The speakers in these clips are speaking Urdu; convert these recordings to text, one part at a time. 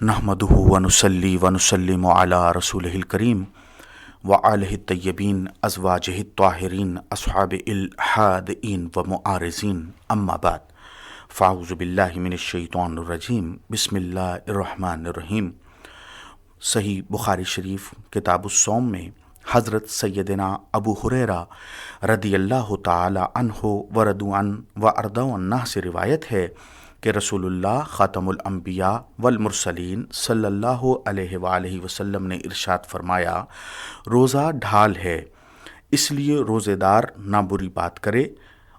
نحمدہ ونصلی ونسلم علی رسولہ الکریم وآلہ الطیبین ازواجہ الطاہرین اصحاب الحادئین ومعارضین اما بعد فاعوذ باللہ من الشیطان الرجیم بسم اللہ الرحمن الرحیم۔ صحیح بخاری شریف کتاب الصوم میں حضرت سیدنا ابو ہریرہ رضی اللہ تعالی عنہ ورضوا عنہ وارضوا عنہ سے روایت ہے کہ رسول اللہ خاتم الانبیاء والمرسلین صلی اللہ علیہ وآلہ وسلم نے ارشاد فرمایا، روزہ ڈھال ہے، اس لیے روزے دار نہ بری بات کرے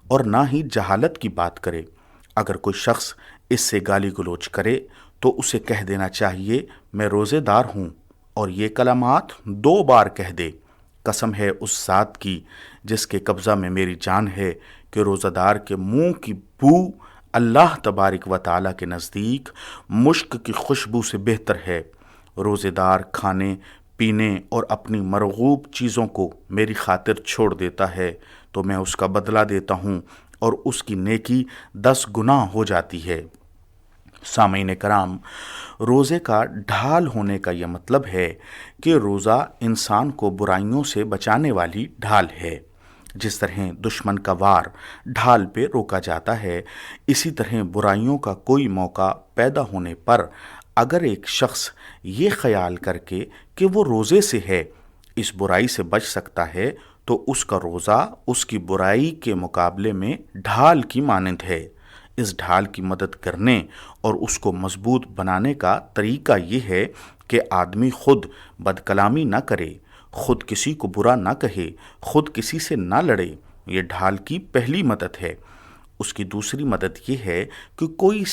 اور نہ ہی جہالت کی بات کرے۔ اگر کوئی شخص اس سے گالی گلوچ کرے تو اسے کہہ دینا چاہیے میں روزے دار ہوں، اور یہ کلمات 2 بار کہہ دے۔ قسم ہے اس ذات کی جس کے قبضہ میں میری جان ہے کہ روزہ دار کے منہ کی بو اللہ تبارک و تعالیٰ کے نزدیک مشک کی خوشبو سے بہتر ہے۔ روزے دار کھانے پینے اور اپنی مرغوب چیزوں کو میری خاطر چھوڑ دیتا ہے تو میں اس کا بدلہ دیتا ہوں اور اس کی نیکی 10 گنا ہو جاتی ہے۔ سامعین کرام، روزے کا ڈھال ہونے کا یہ مطلب ہے کہ روزہ انسان کو برائیوں سے بچانے والی ڈھال ہے۔ جس طرح دشمن کا وار ڈھال پہ روکا جاتا ہے، اسی طرح برائیوں کا کوئی موقع پیدا ہونے پر اگر ایک شخص یہ خیال کر کے کہ وہ روزے سے ہے اس برائی سے بچ سکتا ہے تو اس کا روزہ اس کی برائی کے مقابلے میں ڈھال کی مانند ہے۔ اس ڈھال کی مدد کرنے اور اس کو مضبوط بنانے کا طریقہ یہ ہے کہ آدمی خود بد کلامی نہ کرے، خود کسی کو برا نہ کہے، خود کسی سے نہ لڑے۔ یہ ڈھال کی پہلی مدد ہے۔ اس کی دوسری مدد یہ ہے کہ کوئی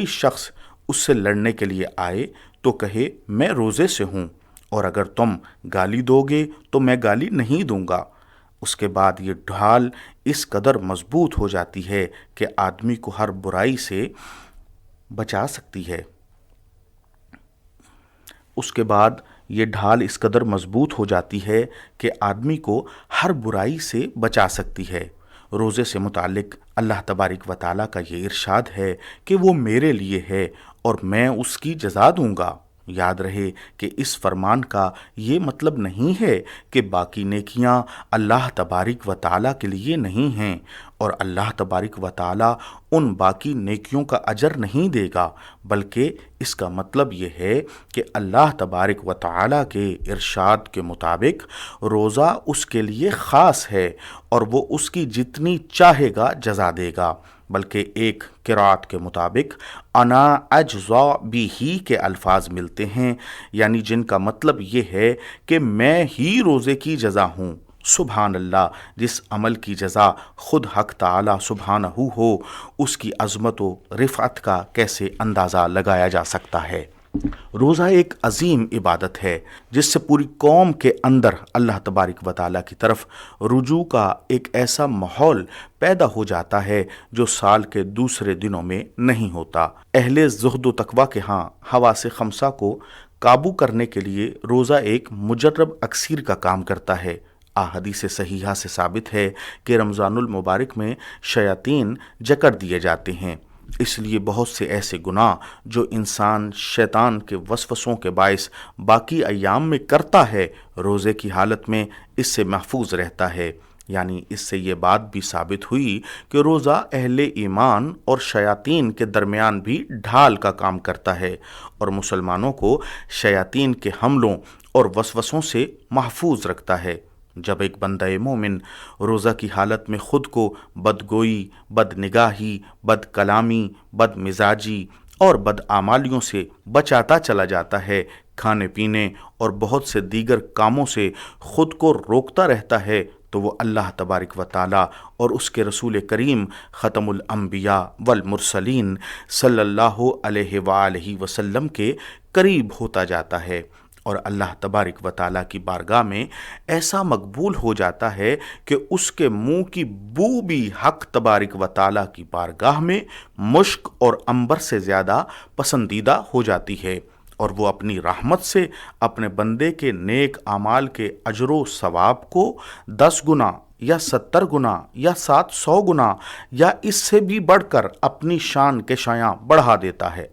شخص اس سے لڑنے کے لیے آئے تو کہے میں روزے سے ہوں، اور اگر تم گالی دو گے تو میں گالی نہیں دوں گا۔ اس کے بعد یہ ڈھال اس قدر مضبوط ہو جاتی ہے کہ آدمی کو ہر برائی سے بچا سکتی ہے۔ روزے سے متعلق اللہ تبارک و تعالیٰ کا یہ ارشاد ہے کہ وہ میرے لیے ہے اور میں اس کی جزا دوں گا۔ یاد رہے کہ اس فرمان کا یہ مطلب نہیں ہے کہ باقی نیکیاں اللہ تبارک و تعالیٰ کے لیے نہیں ہیں اور اللہ تبارک و تعالیٰ ان باقی نیکیوں کا اجر نہیں دے گا، بلکہ اس کا مطلب یہ ہے کہ اللہ تبارک و تعالیٰ کے ارشاد کے مطابق روزہ اس کے لیے خاص ہے اور وہ اس کی جتنی چاہے گا جزا دے گا، بلکہ ایک قرات کے مطابق انا اجزا بھی کے الفاظ ملتے ہیں، یعنی جن کا مطلب یہ ہے کہ میں ہی روزے کی جزا ہوں۔ سبحان اللہ، جس عمل کی جزا خود حق تعالی سبحانہ ہو، اس کی عظمت و رفعت کا کیسے اندازہ لگایا جا سکتا ہے۔ روزہ ایک عظیم عبادت ہے جس سے پوری قوم کے اندر اللہ تبارک و تعالیٰ کی طرف رجوع کا ایک ایسا ماحول پیدا ہو جاتا ہے جو سال کے دوسرے دنوں میں نہیں ہوتا۔ اہل زہد و تقویٰ کے ہاں حواس خمسہ کو قابو کرنے کے لیے روزہ ایک مجرب اکسیر کا کام کرتا ہے۔ احادیث صحیحہ سے ثابت ہے کہ رمضان المبارک میں شیاطین جکڑ دیے جاتے ہیں، اس لیے بہت سے ایسے گناہ جو انسان شیطان کے وسوسوں کے باعث باقی ایام میں کرتا ہے، روزے کی حالت میں اس سے محفوظ رہتا ہے۔ یعنی اس سے یہ بات بھی ثابت ہوئی کہ روزہ اہل ایمان اور شیاطین کے درمیان بھی ڈھال کا کام کرتا ہے اور مسلمانوں کو شیاطین کے حملوں اور وسوسوں سے محفوظ رکھتا ہے۔ جب ایک بندہ مومن روزہ کی حالت میں خود کو بدگوئی، بد نگاہی، بد کلامی، بد مزاجی اور بد اعمالیوں سے بچاتا چلا جاتا ہے، کھانے پینے اور بہت سے دیگر کاموں سے خود کو روکتا رہتا ہے، تو وہ اللہ تبارک و تعالیٰ اور اس کے رسول کریم ختم الانبیاء والمرسلین صلی اللہ علیہ وآلہ وسلم کے قریب ہوتا جاتا ہے اور اللہ تبارک و تعالیٰ کی بارگاہ میں ایسا مقبول ہو جاتا ہے کہ اس کے منہ کی بو بھی حق تبارک و تعالیٰ کی بارگاہ میں مشک اور عنبر سے زیادہ پسندیدہ ہو جاتی ہے، اور وہ اپنی رحمت سے اپنے بندے کے نیک اعمال کے اجر و ثواب کو 10 گنا یا 70 گنا یا 700 گنا یا اس سے بھی بڑھ کر اپنی شان کے شایاں بڑھا دیتا ہے۔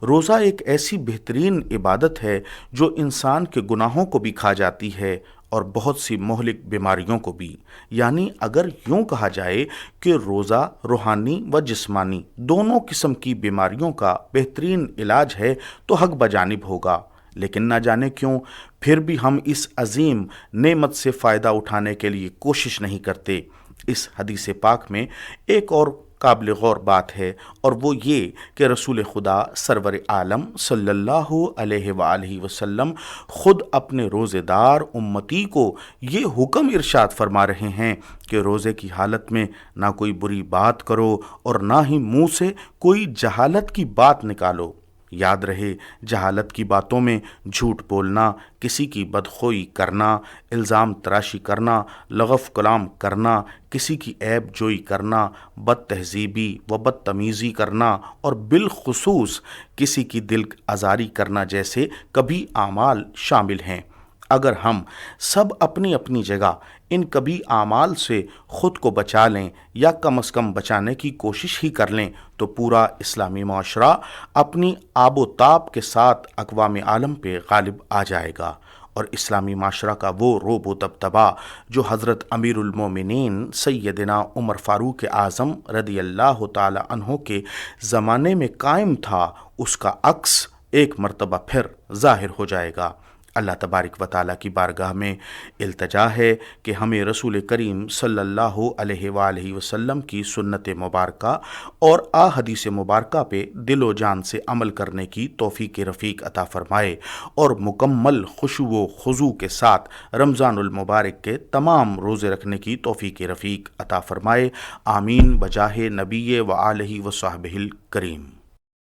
روزہ ایک ایسی بہترین عبادت ہے جو انسان کے گناہوں کو بھی کھا جاتی ہے اور بہت سی مہلک بیماریوں کو بھی۔ یعنی اگر یوں کہا جائے کہ روزہ روحانی و جسمانی دونوں قسم کی بیماریوں کا بہترین علاج ہے تو حق بجانب ہوگا، لیکن نہ جانے کیوں پھر بھی ہم اس عظیم نعمت سے فائدہ اٹھانے کے لیے کوشش نہیں کرتے۔ اس حدیث پاک میں ایک اور قابل غور بات ہے، اور وہ یہ کہ رسول خدا سرور عالم صلی اللہ علیہ وآلہ وسلم خود اپنے روزے دار امتی کو یہ حکم ارشاد فرما رہے ہیں کہ روزے کی حالت میں نہ کوئی بری بات کرو اور نہ ہی منہ سے کوئی جہالت کی بات نکالو۔ یاد رہے، جہالت کی باتوں میں جھوٹ بولنا، کسی کی بدخوئی کرنا، الزام تراشی کرنا، لغو کلام کرنا، کسی کی عیب جوئی کرنا، بد تہذیبی و بدتمیزی کرنا اور بالخصوص کسی کی دل آزاری کرنا جیسے کبھی اعمال شامل ہیں۔ اگر ہم سب اپنی اپنی جگہ ان کبھی اعمال سے خود کو بچا لیں یا کم از کم بچانے کی کوشش ہی کر لیں تو پورا اسلامی معاشرہ اپنی آب و تاب کے ساتھ اقوام عالم پہ غالب آ جائے گا، اور اسلامی معاشرہ کا وہ رعب و دبدبا جو حضرت امیر المومنین سیدنا عمر فاروق اعظم رضی اللہ تعالی عنہ کے زمانے میں قائم تھا، اس کا عکس ایک مرتبہ پھر ظاہر ہو جائے گا۔ اللہ تبارک و تعالیٰ کی بارگاہ میں التجا ہے کہ ہمیں رسول کریم صلی اللہ علیہ وآلہ وسلم کی سنت مبارکہ اور احادیث مبارکہ پہ دل و جان سے عمل کرنے کی توفیق رفیق عطا فرمائے، اور مکمل خشوع و خضوع کے ساتھ رمضان المبارک کے تمام روزے رکھنے کی توفیق رفیق عطا فرمائے۔ آمین بجاہ نبی و آلہ و صحبہ الکریم۔